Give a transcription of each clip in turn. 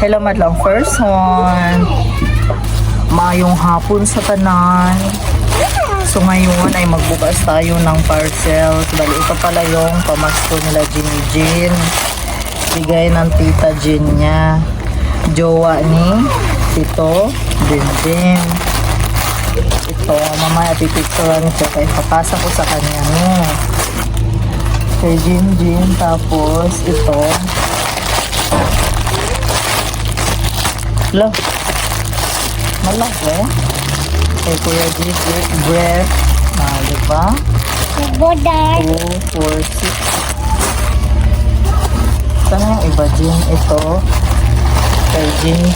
Hello madlang person. Mayong hapon sa tanan. So ngayon ay magbukas tayo ng parcel. Bali ito pala yung pamasko nila Jin. Bigay ng tita Jin niya. Jowa ni Tito Din. Ito, mamaya pipicturan ko kaya papasa ko sa kanya no. Kay Jin. Tapos ito. Lo. Malaki. Kay Kuya Gigi, breath. Diba? 2, 4, 6. Saan yung iba, Jin? Ito. Kay Jin.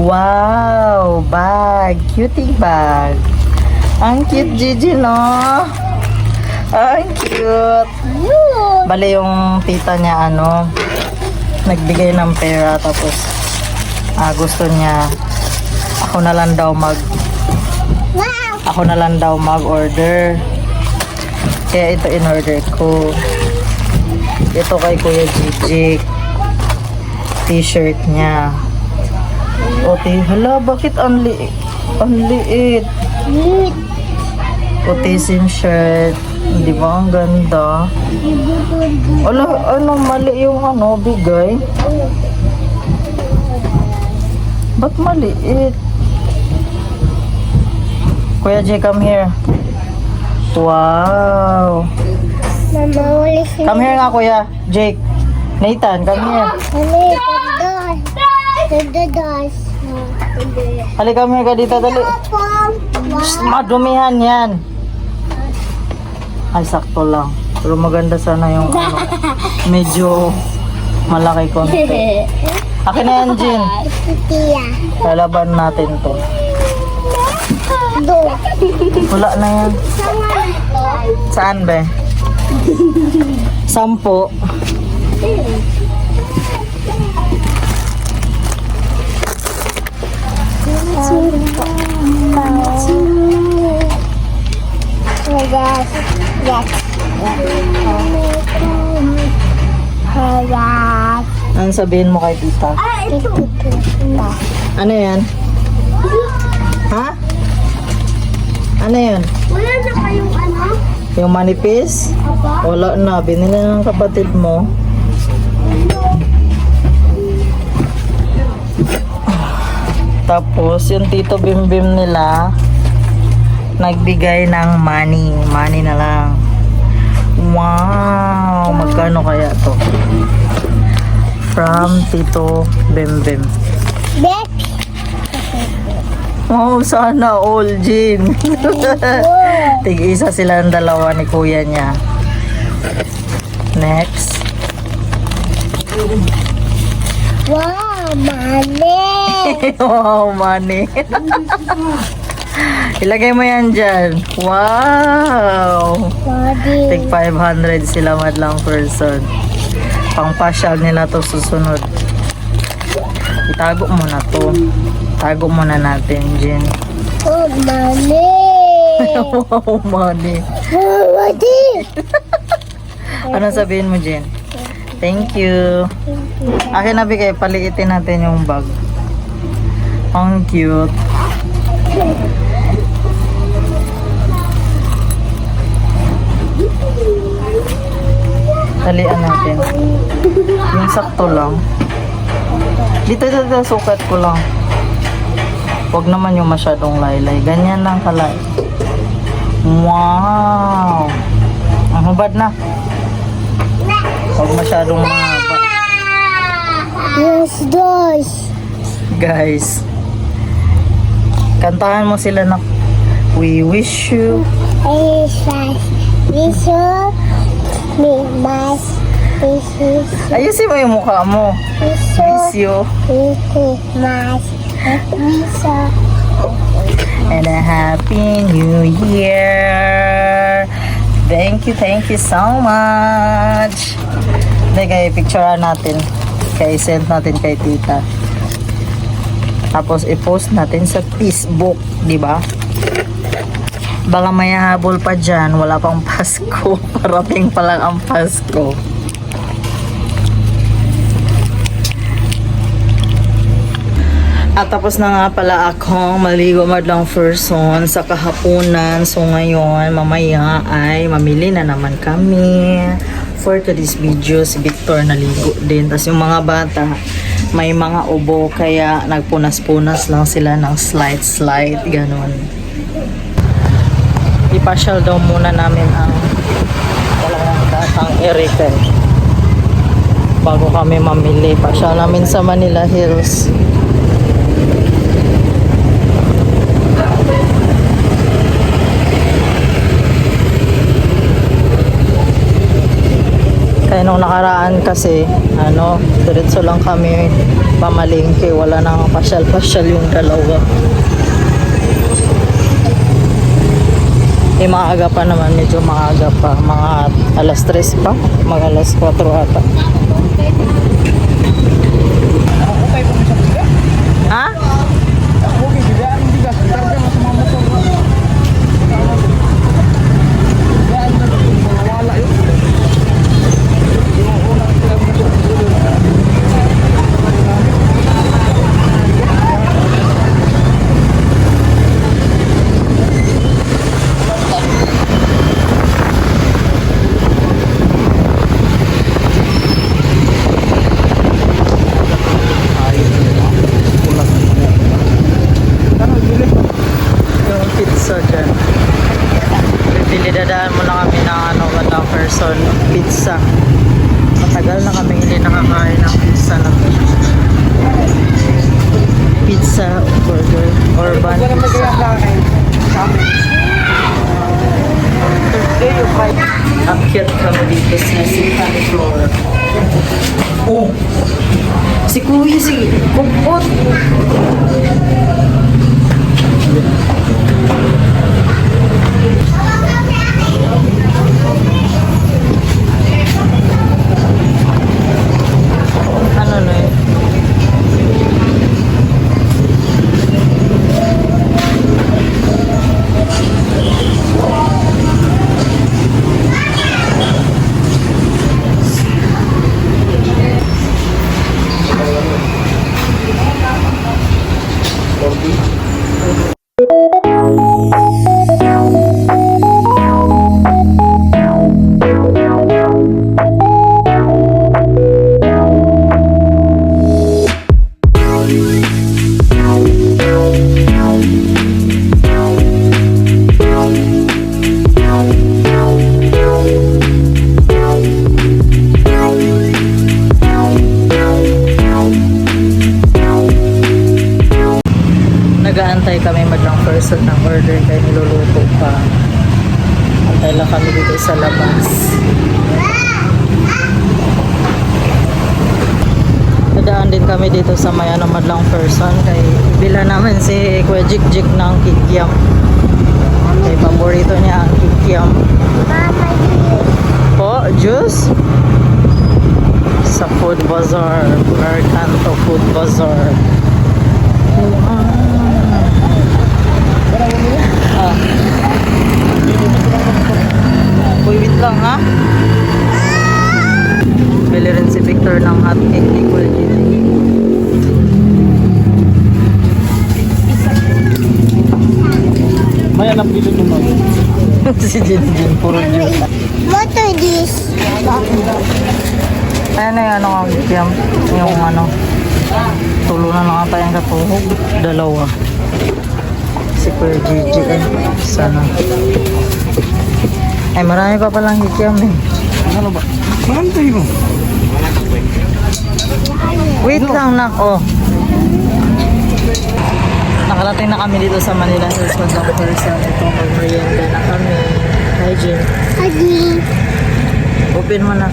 Wow! Bag! Cutie bag! Ang cute, Gigi, no? Ang cute! Bale yung tita niya, nagbigay ng pera, tapos gusto niya ako na lang daw mag-order. Kaya ito in-order ko. Ito kay Kuya Gigi. T-shirt niya. Hala, bakit ang liit? Puti-sim shirt. Di ba? Ang ganda. Mali yung bigay. Ba't maliit? Kuya J, come here. Wow. Come here nga, Kuya Jake. Nathan, come here. Halika, come here ka dito, dali. Madumihan yan. Ay, sakto lang. Pero maganda sana yung medyo malaki konti. Akin na yan, Jin. Lalaban natin to. Wala na yan. Saan ba? 10. Ano sabihin mo kay tita? Ano yan? Ha? Ano yan? Wala na kayong Yung manipis? Wala na. Binili ng kapatid mo. Tapos, yung Tito Bimbim nila, nagbigay ng money. Money na lang. Wow! Magkano kaya to? From Tito Bimbim. Oh, sana all, Jin. Tig-isa sila ng dalawa ni kuya niya. Next. Wow, money! Wow, money. Ilagay mo yan dyan. Wow! Tig 500 sila madlang person. Pang-pasyal nila to susunod. Itago mo na to. Tago muna natin, Jin. Oh, money! Wow, money. Oh, money! Ano sabihin mo, Jin? Thank you. Akin na bigay, paliitin natin yung bag. Ang cute. Talian natin. Yung sakto lang. Dito, sukat ko lang. Huwag naman yung masyadong laylay. Ganyan lang kalay. Wow! Ang hubad na. Huwag masyadong mahaba. Yes. Guys, kantahan mo sila na we wish you. Ayusin mo yung mukha mo. Wish you. And a happy new year. Thank you so much. Kaya picture natin. Kaya send natin kay tita. Tapos i-post natin sa Facebook, di ba? Baka may habol pa dyan, wala pang Pasko. Parating pa lang ang Pasko. At tapos na nga pala akong maligo madlang person sa kahaponan. So ngayon, mamaya ay mamili na naman kami. For today's video, si Victor naligo din. Tapos yung mga bata, may mga ubo kaya nagpunas-punas lang sila ng slide-slide. Ganon. Ipasyal daw muna namin ang Erika bago kami mamili. Pasyal namin sa Manila Hills. Kaya nung nakaraan kasi, diretso lang kami pamalingke. Wala nang pasyal-pasyal yung dalawa. Maaga pa naman, medyo maaga pa. Mga alas 3 pa, mga alas 4 ata. Ha? Dadaan muna kami ng person pizza. Matagal na kami hindi nakakain ng pizza na pizza, burger, or bun pizza. Akyat kami dito sa second floor. Oh! Si Kuya, si Kupot! Ano na yun? Nag-aantay kami madlang person ng order kaya niluluto pa. Antay lang kami dito sa labas. Nadaan din kami dito sa may madlang person kaya bila namin si Kuya Jik ng kikiam. Kaya paborito niya ang kikiam. Po, juice? Sa Food Bazaar, Mercanto Food Bazaar. Uy, wait lang ha. Bili rin si Victor ng hot cake ni Kuya Gigi. May anak dito naman. Si Jinjin, puro juice. What are this? Ayan na yung kikiam. Yung tulo na lang ata yung katuhog. Dalawa. Si Kuya Gigi sana. Ay, marami pa palang kikiam eh. Ano ba? Mantay mo. Wait lang nak, oh. Nakarating na kami dito sa Manila Hills Madlang Person. Ito, mag-merienda na kami. Hi, Jim. Adi. Open mo na.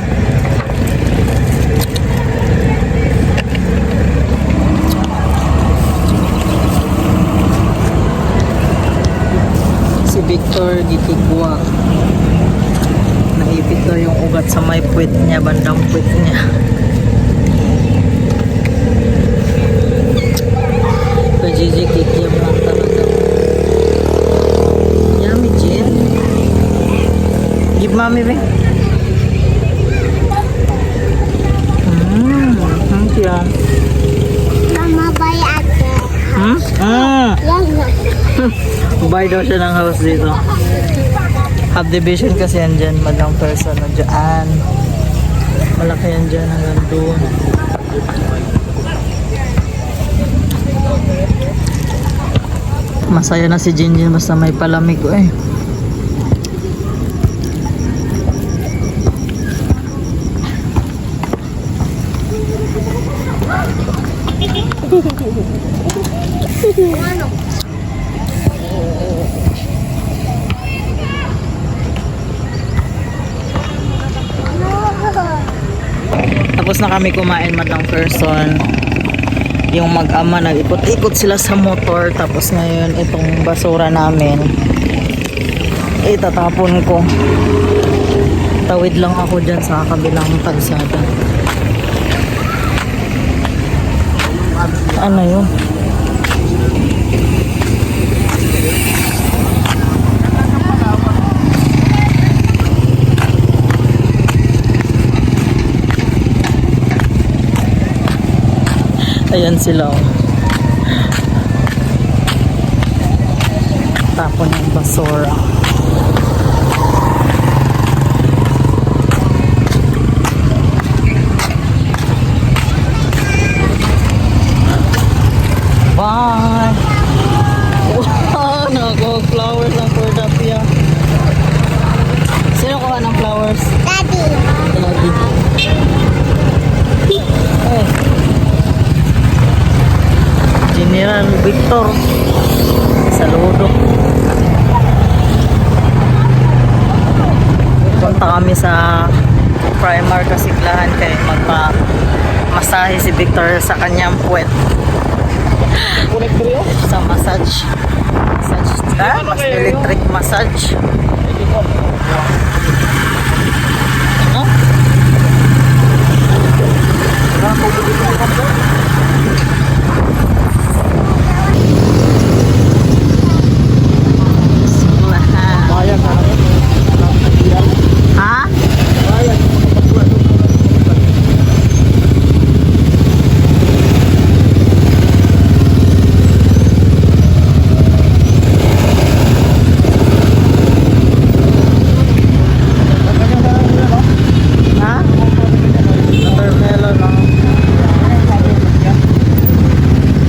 Si Victor gitigwa. Naipit daw yung ugat sa may puwet niya, bandang puwet niya. Kajiji kikiam lang talaga. Yummy, Jin. Give mommy, be. Thank you. Mama, buy again. Yan na. Buy daw siya ng house dito. Subdivision kasi yan dyan. Madlang person na dyan. Malaki yan dyan hanggang doon. Masaya na si Jinjin basta may palamig ko eh. Tapos na kami kumain madlang person. Yung mag-ama nag-ikot-ikot sila sa motor. Tapos ngayon itong basura namin itatapon ko. Tawid lang ako dyan sa kabilang kalsada. Ano yun? Ayan sila oh. Tapon yung basura. Bye! Wow! Nakakuha flowers ang Cordapia. Sino kuha ng flowers? Daddy. Daddy. Eh. General Victor. Saludo. Punta kami sa Primark Kasiglahan kay magpa-masahe si Victor sa kanyang puwet. Sa massage. Mas electric massage. Ano? Ha? Ha? Watermelon, no?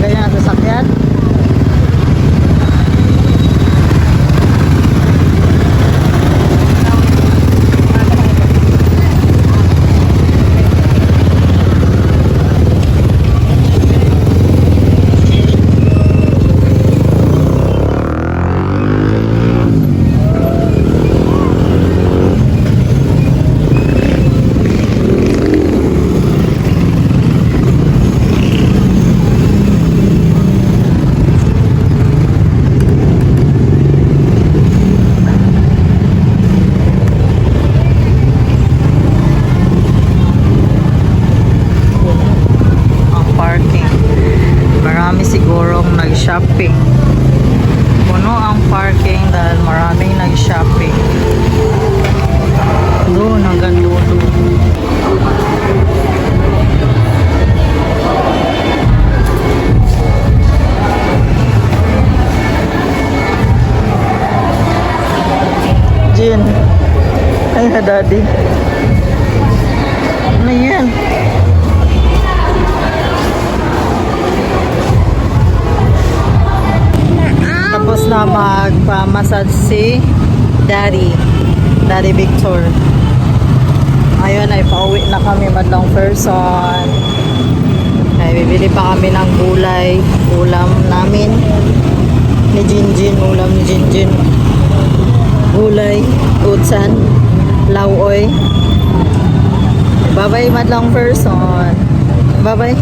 Ganyan ang sasakyan? Ang parking. Marami sigurong nag-shopping. Puno ang parking dahil maraming nag-shopping. Doon hanggang doon. Jin. Ay na daddy. Ano yan? Tapos na magpa-massage si Daddy Victor. Ayun ay pauwi na kami madlang person. Ay bibili pa kami ng gulay, ulam namin ni Jinjin, ulam ni Jinjin. Gulay, utsan, lauoy. Bye-bye madlang person. Bye-bye.